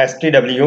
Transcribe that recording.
STW